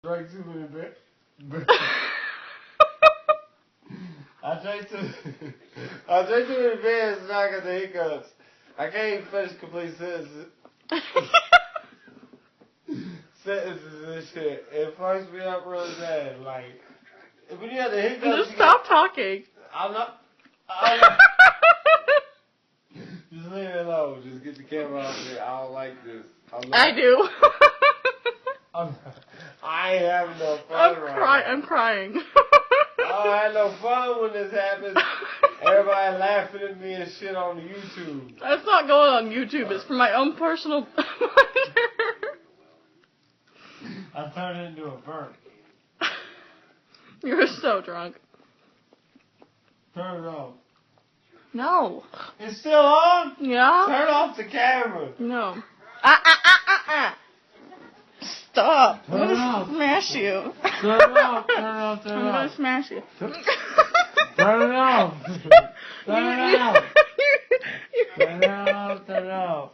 Drank too many beers. I drank too many beers and I got the hiccups. I can't even finish complete sentences. Sentences and shit. It fucks me up really bad. Like, when you have the hiccups, just stop talking. I'm not. Just leave it alone. Just get the camera off there. I don't like this. I do. I ain't having no fun I'm crying. I don't have no fun when this happens. Everybody laughing at me and shit on YouTube. That's not going on YouTube. It's for my own personal pleasure. I turned it into a burp. You're so drunk. Turn it off. No. It's still on? Yeah? Turn off the camera. No. Stop. I'm gonna smash you. Turn it off. Turn it off. Turn it I'm off. gonna smash you. Turn it off. Turn it off. Turn it off. Turn it off.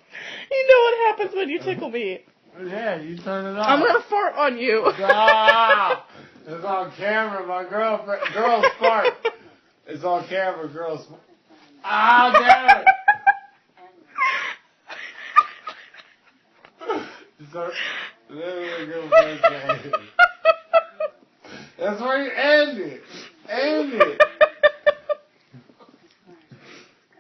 You know what happens when you tickle me. Yeah, you turn it off. I'm gonna fart on you. Ah, it's on camera. My girl's fart. It's on camera, girls. Ah, damn it. That's where you end it. End it.